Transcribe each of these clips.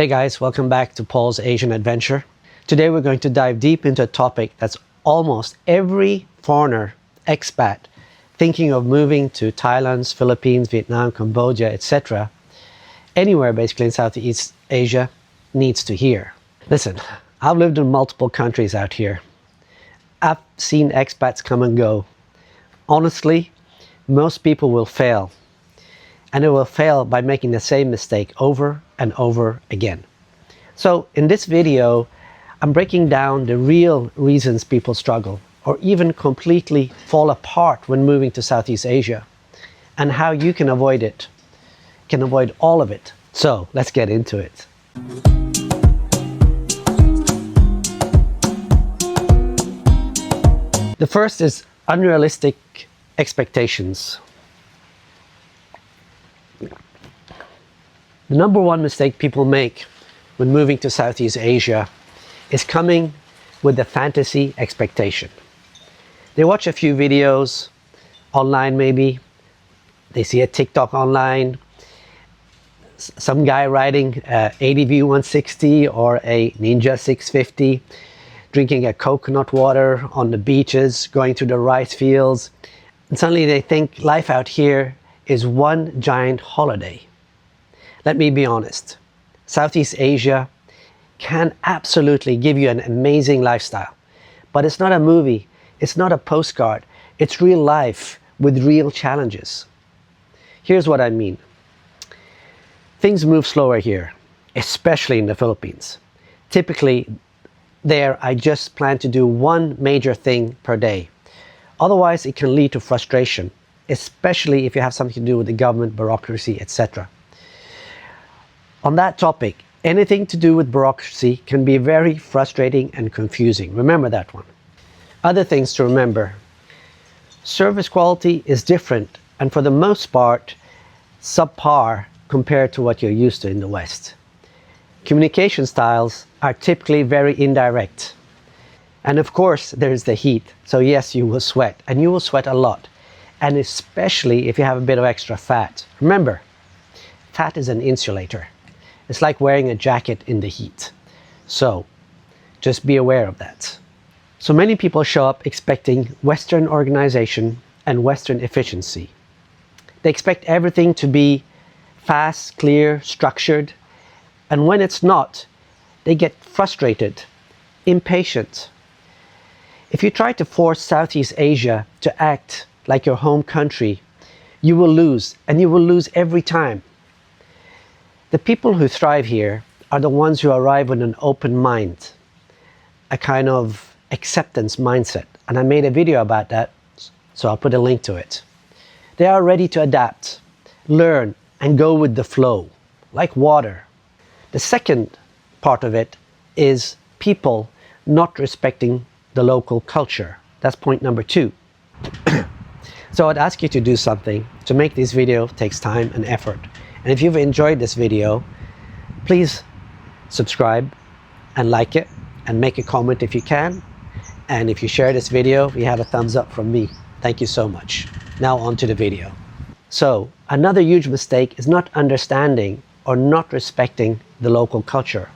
Hey guys, welcome back to Paul's Asian Adventure. Today we're going to dive deep into a topic that's almost every foreigner, expat, thinking of moving to Thailand, Philippines, Vietnam, Cambodia, etc. Anywhere basically in Southeast Asia needs to hear. Listen, I've lived in multiple countries out here. I've seen expats come and go. Honestly, most people will fail. And it will fail by making the same mistake over and over again. So in this video, I'm breaking down the real reasons people struggle or even completely fall apart when moving to Southeast Asia and how you can avoid it, can avoid all of it. So let's get into it. The first is unrealistic expectations. The number one mistake people make when moving to Southeast Asia is coming with a fantasy expectation. They watch a few videos online maybe, they see a TikTok online, some guy riding a ADV 160 or a Ninja 650, drinking a coconut water on the beaches, going through the rice fields, and suddenly they think life out here is one giant holiday. Let me be honest, Southeast Asia can absolutely give you an amazing lifestyle, but it's not a movie, it's not a postcard, it's real life with real challenges. Here's what I mean. Things move slower here, especially in the Philippines. Typically, there I just plan to do one major thing per day. Otherwise, it can lead to frustration, especially if you have something to do with the government, bureaucracy, etc. On that topic, anything to do with bureaucracy can be very frustrating and confusing. Remember that one. Other things to remember. Service quality is different and for the most part, subpar compared to what you're used to in the West. Communication styles are typically very indirect. And of course, there's the heat. So yes, you will sweat and you will sweat a lot. And especially if you have a bit of extra fat. Remember, fat is an insulator. It's like wearing a jacket in the heat. So just be aware of that. So many people show up expecting Western organization and Western efficiency. They expect everything to be fast, clear, structured. And when it's not, they get frustrated, impatient. If you try to force Southeast Asia to act like your home country, you will lose, and you will lose every time. The people who thrive here are the ones who arrive with an open mind, a kind of acceptance mindset. And I made a video about that, so I'll put a link to it. They are ready to adapt, learn, and go with the flow, like water. The second part of it is people not respecting the local culture. That's point number 2. So I'd ask you to do something. To make this video takes time and effort. And if you've enjoyed this video, please subscribe and like it and make a comment if you can. And if you share this video, you have a thumbs up from me. Thank you so much. Now on to the video. So another huge mistake is not understanding or not respecting the local culture.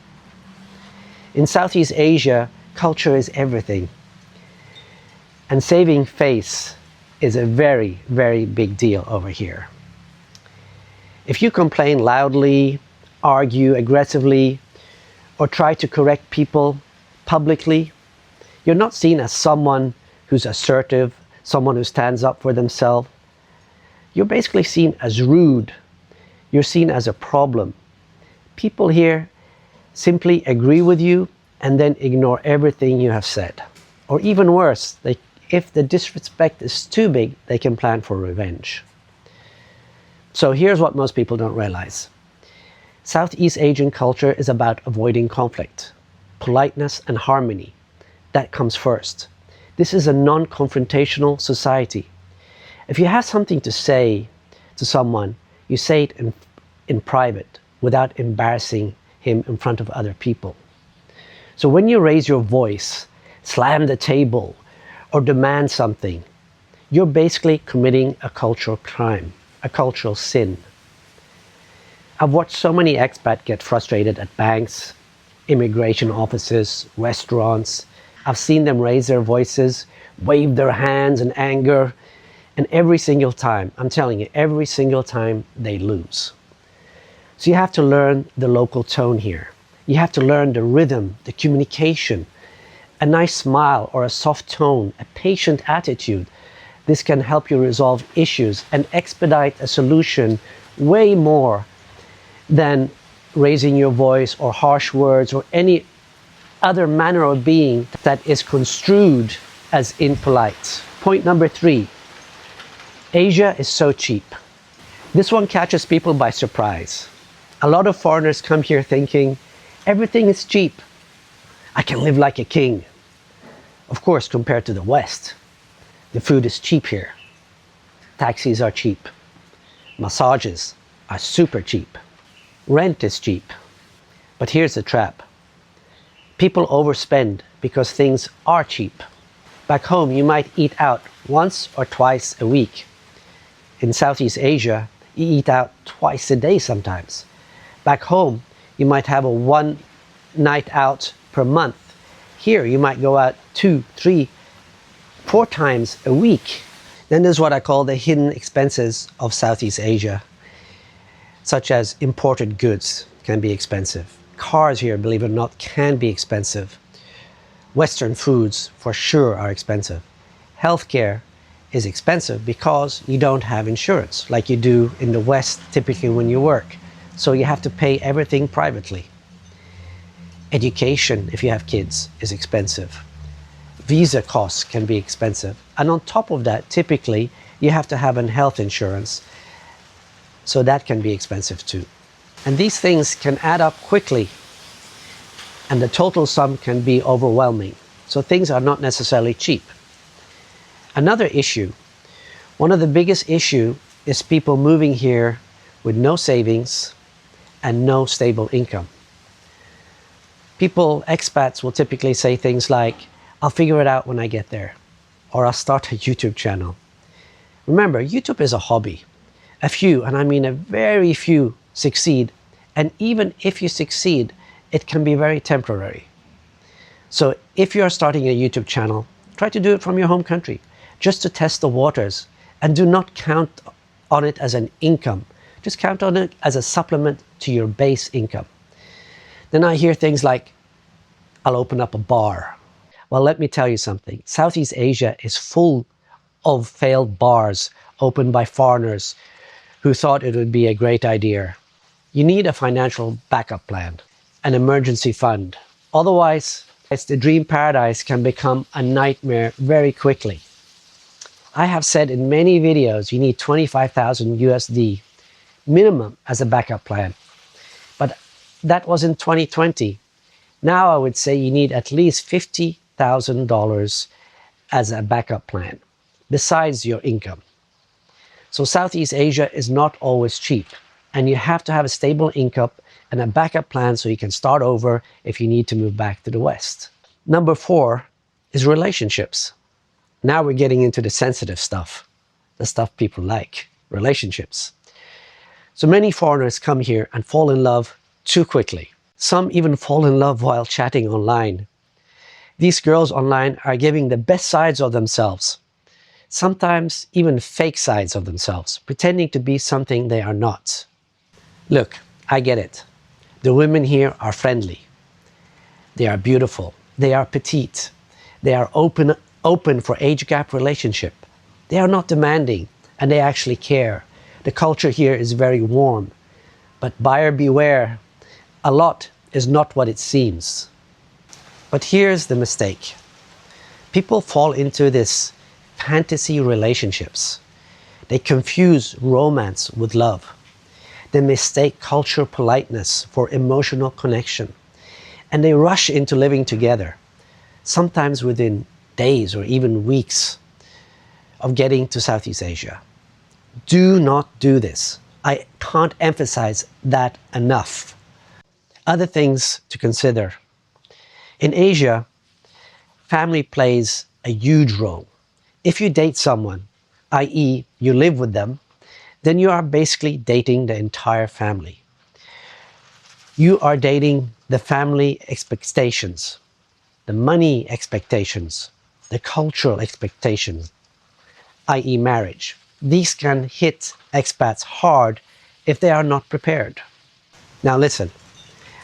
In Southeast Asia, culture is everything. And saving face is a very, very big deal over here. If you complain loudly, argue aggressively, or try to correct people publicly, you're not seen as someone who's assertive, someone who stands up for themselves. You're basically seen as rude. You're seen as a problem. People here simply agree with you and then ignore everything you have said. Or even worse, if the disrespect is too big, they can plan for revenge. So here's what most people don't realize. Southeast Asian culture is about avoiding conflict, politeness and harmony. That comes first. This is a non-confrontational society. If you have something to say to someone, you say it in private without embarrassing him in front of other people. So when you raise your voice, slam the table, or demand something, you're basically committing a cultural crime, a cultural sin. I've watched so many expats get frustrated at banks, immigration offices, restaurants. I've seen them raise their voices, wave their hands in anger, and every single time, I'm telling you, every single time they lose. So you have to learn the local tone here. You have to learn the rhythm, the communication, a nice smile or a soft tone, a patient attitude. This can help you resolve issues and expedite a solution way more than raising your voice or harsh words or any other manner of being that is construed as impolite. Point number 3, Asia is so cheap. This one catches people by surprise. A lot of foreigners come here thinking, everything is cheap. I can live like a king. Of course, compared to the West, the food is cheap here. Taxis are cheap. Massages are super cheap. Rent is cheap. But here's the trap. People overspend because things are cheap. Back home, you might eat out once or twice a week. In Southeast Asia, you eat out twice a day sometimes. Back home, you might have a one night out per month. Here, you might go out 2, 3, 4 times a week. Then there's what I call the hidden expenses of Southeast Asia, such as imported goods can be expensive. Cars here, believe it or not, can be expensive. Western foods, for sure, are expensive. Healthcare is expensive because you don't have insurance like you do in the West typically when you work. So you have to pay everything privately. Education, if you have kids, is expensive. Visa costs can be expensive. And on top of that, typically, you have to have a health insurance. So that can be expensive too. And these things can add up quickly. And the total sum can be overwhelming. So things are not necessarily cheap. Another issue, one of the biggest issues is people moving here with no savings and no stable income. People, expats, will typically say things like, I'll figure it out when I get there, or I'll start a YouTube channel. Remember, YouTube is a hobby. A few, and I mean a very few, succeed. And even if you succeed, it can be very temporary. So if you're starting a YouTube channel, try to do it from your home country, just to test the waters, and do not count on it as an income. Just count on it as a supplement to your base income. Then I hear things like, I'll open up a bar. Well, let me tell you something. Southeast Asia is full of failed bars opened by foreigners who thought it would be a great idea. You need a financial backup plan, an emergency fund. Otherwise, the dream paradise can become a nightmare very quickly. I have said in many videos you need 25,000 USD minimum as a backup plan. But that was in 2020. Now I would say you need at least $50,000 as a backup plan, besides your income. So Southeast Asia is not always cheap, and you have to have a stable income and a backup plan so you can start over if you need to move back to the West. Number 4 is relationships. Now we're getting into the sensitive stuff, the stuff people like, relationships. So many foreigners come here and fall in love too quickly. Some even fall in love while chatting online. These girls online are giving the best sides of themselves, sometimes even fake sides of themselves, pretending to be something they are not. Look, I get it. The women here are friendly. They are beautiful. They are petite. They are open for age gap relationship. They are not demanding, and they actually care. The culture here is very warm. But buyer beware, a lot is not what it seems. But here's the mistake. People fall into this fantasy relationships. They confuse romance with love. They mistake cultural politeness for emotional connection. And they rush into living together, sometimes within days or even weeks of getting to Southeast Asia. Do not do this. I can't emphasize that enough. Other things to consider. In Asia, family plays a huge role. If you date someone, i.e. you live with them, then you are basically dating the entire family. You are dating the family expectations, the money expectations, the cultural expectations, i.e. marriage. These can hit expats hard if they are not prepared. Now listen,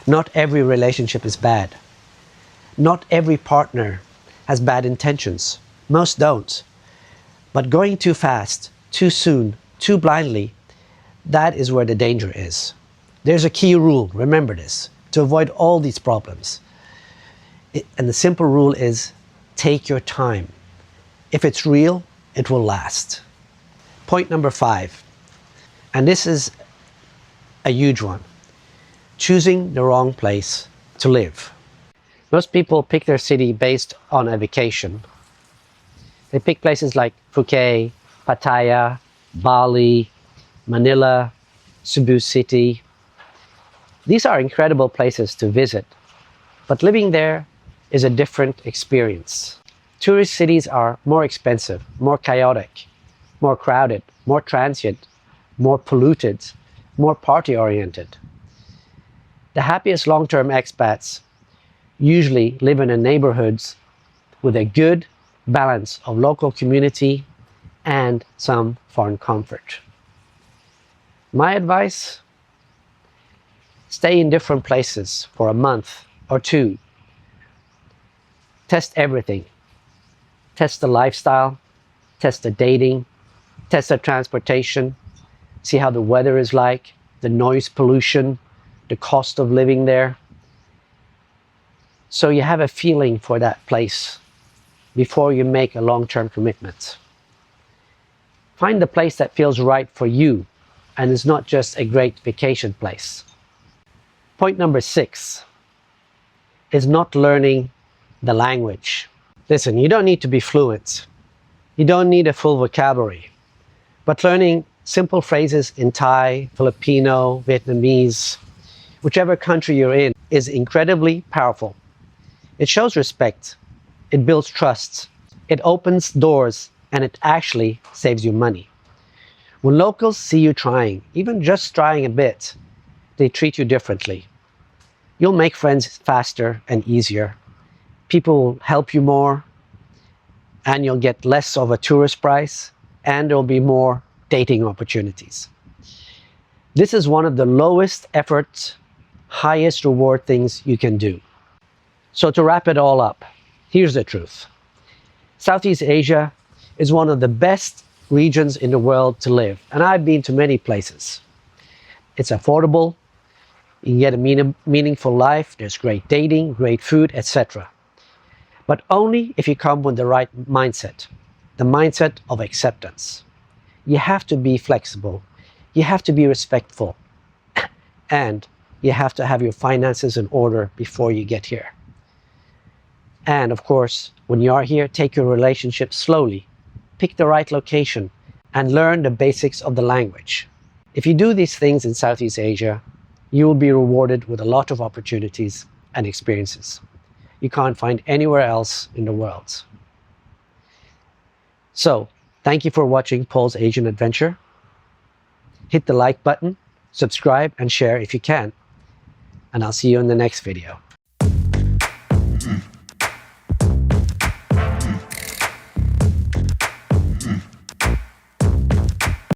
not every relationship is bad. Not every partner has bad intentions. Most don't. But going too fast, too soon, too blindly, that is where the danger is. There's a key rule, remember this, to avoid all these problems. And the simple rule is, take your time. If it's real, it will last. Point number 5, and this is a huge one. Choosing the wrong place to live. Most people pick their city based on a vacation. They pick places like Phuket, Pattaya, Bali, Manila, Cebu City. These are incredible places to visit, but living there is a different experience. Tourist cities are more expensive, more chaotic, more crowded, more transient, more polluted, more party-oriented. The happiest long-term expats usually live in neighborhoods with a good balance of local community and some foreign comfort. My advice? Stay in different places for a month or two. Test everything. Test the lifestyle, test the dating, test the transportation, see how the weather is like, the noise pollution, the cost of living there. So you have a feeling for that place before you make a long-term commitment. Find the place that feels right for you and is not just a great vacation place. Point number 6 is not learning the language. Listen, you don't need to be fluent. You don't need a full vocabulary. But learning simple phrases in Thai, Filipino, Vietnamese, whichever country you're in, is incredibly powerful. It shows respect, it builds trust, it opens doors, and it actually saves you money. When locals see you trying, even just trying a bit, they treat you differently. You'll make friends faster and easier. People will help you more, and you'll get less of a tourist price, and there'll be more dating opportunities. This is one of the lowest effort, highest reward things you can do. So to wrap it all up, here's the truth. Southeast Asia is one of the best regions in the world to live, and I've been to many places. It's affordable, you can get a meaningful life, there's great dating, great food, etc. But only if you come with the right mindset, the mindset of acceptance. You have to be flexible, you have to be respectful, and you have to have your finances in order before you get here. And of course, when you are here, take your relationship slowly, pick the right location, and learn the basics of the language. If you do these things in Southeast Asia, you will be rewarded with a lot of opportunities and experiences you can't find anywhere else in the world. So, thank you for watching Paul's Asian Adventure. Hit the like button, subscribe, and share if you can. And I'll see you in the next video.